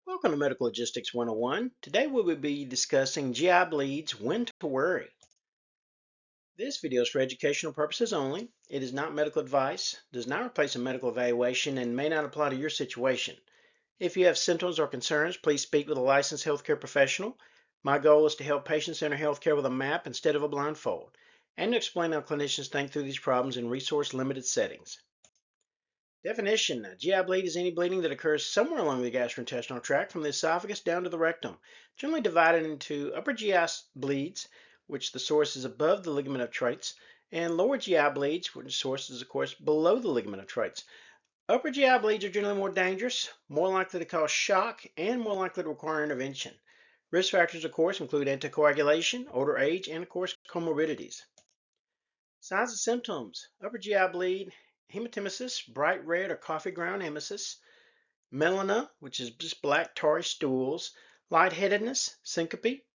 Welcome to Medical Logistics 101. Today we will be discussing GI bleeds, when to worry. This video is for educational purposes only. It is not medical advice, does not replace a medical evaluation, and may not apply to your situation. If you have symptoms or concerns, please speak with a licensed healthcare professional. My goal is to help patients-centered healthcare with a map instead of a blindfold, and to explain how clinicians think through these problems in resource-limited settings. Definition: GI bleed is any bleeding that occurs somewhere along the gastrointestinal tract from the esophagus down to the rectum, generally divided into upper GI bleeds, which the source is above the ligament of Treitz, and lower GI bleeds, which the source is, of course, below the ligament of Treitz. Upper GI bleeds are generally more dangerous, more likely to cause shock, and more likely to require intervention. Risk factors, of course, include anticoagulation, older age, and, of course, comorbidities. Signs and symptoms: upper GI bleed, hematemesis, bright red or coffee ground emesis, melena, which is just black tarry stools, lightheadedness, syncope,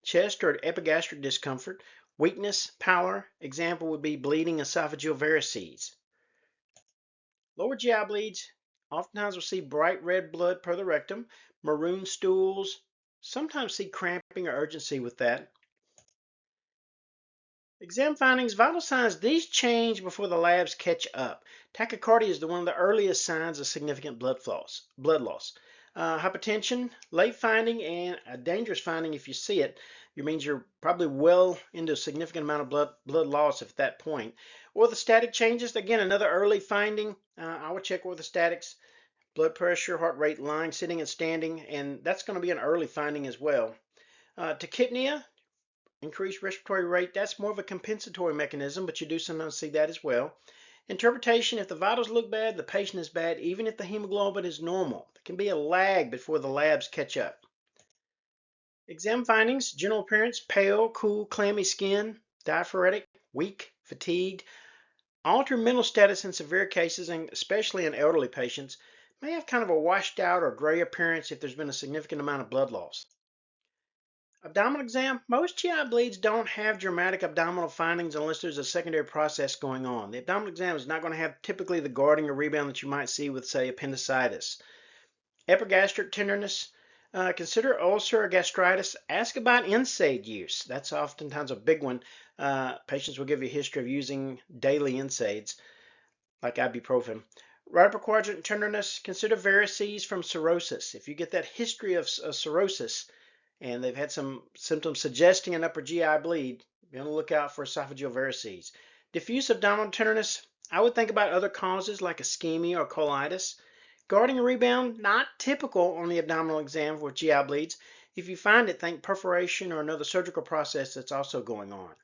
chest or epigastric discomfort, weakness, pallor. Example would be bleeding esophageal varices. Lower GI bleeds oftentimes will see bright red blood per the rectum, maroon stools, sometimes see cramping or urgency with that. Exam findings, vital signs, these change before the labs catch up. Tachycardia is one of the earliest signs of significant blood loss. Hypertension, late finding, and a dangerous finding if you see it. It means you're probably well into a significant amount of blood loss at that point. Orthostatic changes, again, another early finding. I would check orthostatics, blood pressure, heart rate, lying, sitting, and standing, and that's going to be an early finding as well. Tachypnea, increased respiratory rate, that's more of a compensatory mechanism, but you do sometimes see that as well. Interpretation: if the vitals look bad, the patient is bad, even if the hemoglobin is normal. There can be a lag before the labs catch up. Exam findings: general appearance, pale, cool, clammy skin, diaphoretic, weak, fatigued. Altered mental status in severe cases, and especially in elderly patients, may have kind of a washed out or gray appearance if there's been a significant amount of blood loss. Abdominal exam: most GI bleeds don't have dramatic abdominal findings unless there's a secondary process going on. The abdominal exam is not going to have typically the guarding or rebound that you might see with, say, appendicitis. Epigastric tenderness: consider ulcer or gastritis. Ask about NSAID use. That's oftentimes a big one. Patients will give you a history of using daily NSAIDs, like ibuprofen. Right upper quadrant tenderness: consider varices from cirrhosis. If you get that history of cirrhosis, and they've had some symptoms suggesting an upper GI bleed, be on the lookout for esophageal varices. Diffuse abdominal tenderness, I would think about other causes like ischemia or colitis. Guarding a rebound, not typical on the abdominal exam with GI bleeds. If you find it, think perforation or another surgical process that's also going on.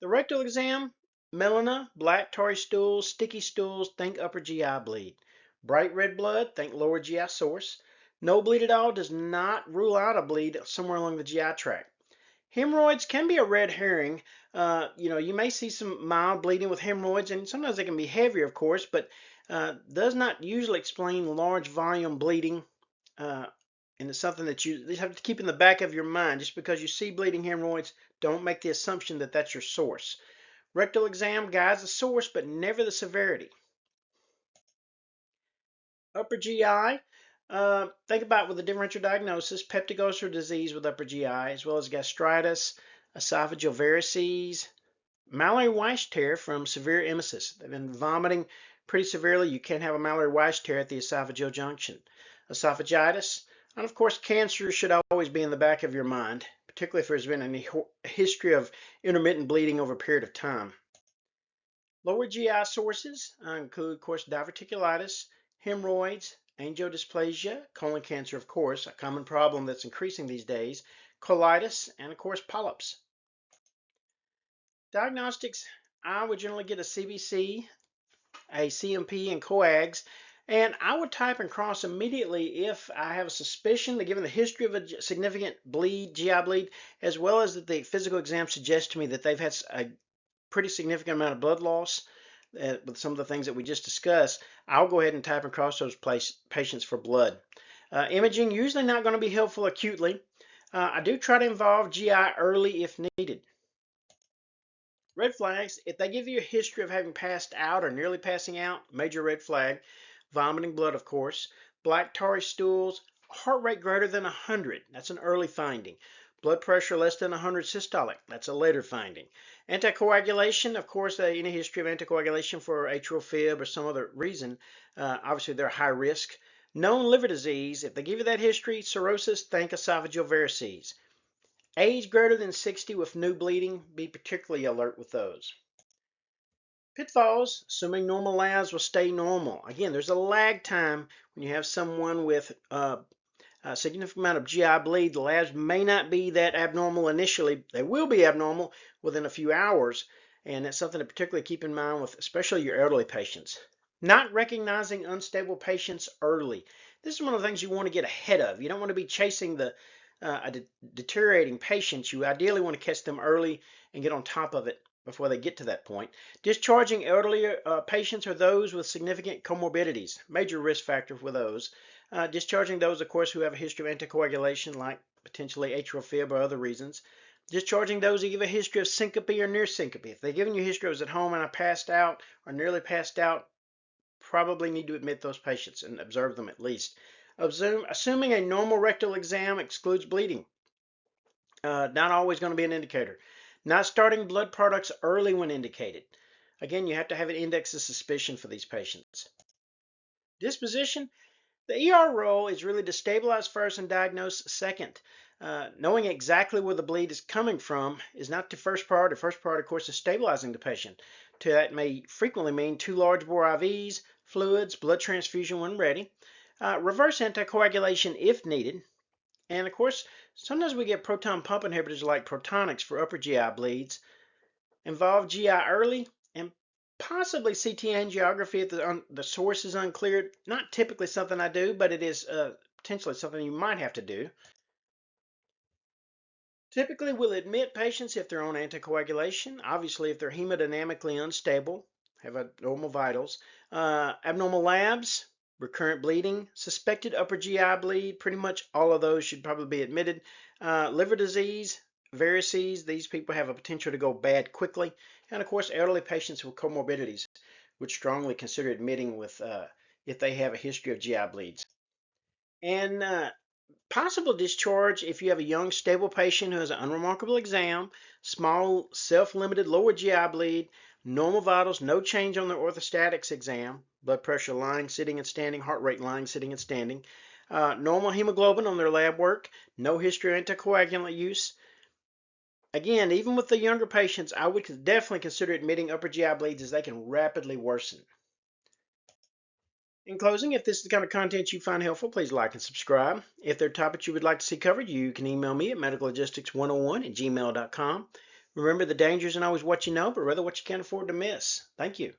The rectal exam: melena, black tarry stools, sticky stools, think upper GI bleed. Bright red blood, think lower GI source. No bleed at all does not rule out a bleed somewhere along the GI tract. Hemorrhoids can be a red herring. You may see some mild bleeding with hemorrhoids, and sometimes they can be heavier, of course, but does not usually explain large volume bleeding. And it's something that you have to keep in the back of your mind. Just because you see bleeding hemorrhoids, don't make the assumption that that's your source. Rectal exam guides the source, but never the severity. Upper GI, think about with the differential diagnosis: peptic ulcer disease with upper GI, as well as gastritis, esophageal varices, Mallory-Weiss tear from severe emesis. They've been vomiting pretty severely. You can't have a Mallory-Weiss tear at the esophageal junction. Esophagitis, and of course, cancer should always be in the back of your mind, particularly if there's been a history of intermittent bleeding over a period of time. Lower GI sources include, of course, diverticulitis, hemorrhoids, angiodysplasia, colon cancer, of course, a common problem that's increasing these days, colitis, and of course, polyps. Diagnostics: I would generally get a CBC, a CMP, and coags, and I would type and cross immediately if I have a suspicion that, given the history of a significant bleed, GI bleed, as well as that the physical exam suggests to me that they've had a pretty significant amount of blood loss with some of the things that we just discussed. I'll go ahead and type and cross those patients for blood. Imaging, usually not going to be helpful acutely. I do try to involve GI early if needed. Red flags: if they give you a history of having passed out or nearly passing out, major red flag. Vomiting blood, of course. black tarry stools, heart rate greater than 100. That's an early finding. Blood pressure less than 100 systolic. That's a later finding. Anticoagulation, of course, any history of anticoagulation for atrial fib or some other reason, obviously they're high risk. Known liver disease, if they give you that history, cirrhosis, think esophageal varices. Age greater than 60 with new bleeding, be particularly alert with those. Pitfalls, assuming normal labs will stay normal. Again, there's a lag time when you have someone with a significant amount of GI bleed. The labs may not be that abnormal initially. They will be abnormal within a few hours, and that's something to particularly keep in mind with especially your elderly patients. Not recognizing unstable patients early. This is one of the things you want to get ahead of. You don't want to be chasing the deteriorating patients. You ideally want to catch them early and get on top of it before they get to that point. Discharging elderly patients or those with significant comorbidities, major risk factor for those. Discharging those, of course, who have a history of anticoagulation, like potentially atrial fib or other reasons. Discharging those who give a history of syncope or near syncope. If they're giving you a history, I was at home and I passed out or nearly passed out, probably need to admit those patients and observe them at least. Assuming a normal rectal exam excludes bleeding. Not always going to be an indicator. Not starting blood products early when indicated. Again, you have to have an index of suspicion for these patients. Disposition. The ER role is really to stabilize first and diagnose second. Knowing exactly where the bleed is coming from is not the first priority. First priority, of course, is stabilizing the patient. That may frequently mean 2 large bore IVs, fluids, blood transfusion when ready. Reverse anticoagulation if needed. And of course, sometimes we get proton pump inhibitors like Protonix for upper GI bleeds. Involve GI early and possibly CT angiography if the source is unclear. Not typically something I do, but it is potentially something you might have to do. Typically, we'll admit patients if they're on anticoagulation. Obviously, if they're hemodynamically unstable, have abnormal vitals. Abnormal labs, recurrent bleeding, suspected upper GI bleed, pretty much all of those should probably be admitted. Liver disease, varices, these people have a potential to go bad quickly. And of course, elderly patients with comorbidities would strongly consider admitting with if they have a history of GI bleeds. And possible discharge if you have a young, stable patient who has an unremarkable exam, small, self-limited lower GI bleed, normal vitals, no change on their orthostatics exam, blood pressure lying, sitting and standing, heart rate lying, sitting and standing, normal hemoglobin on their lab work, no history of anticoagulant use. Again, even with the younger patients, I would definitely consider admitting upper GI bleeds as they can rapidly worsen. In closing, if this is the kind of content you find helpful, please like and subscribe. If there are topics you would like to see covered, you can email me at medicallogistics101@gmail.com. Remember, the danger isn't always what you know, but rather what you can't afford to miss. Thank you.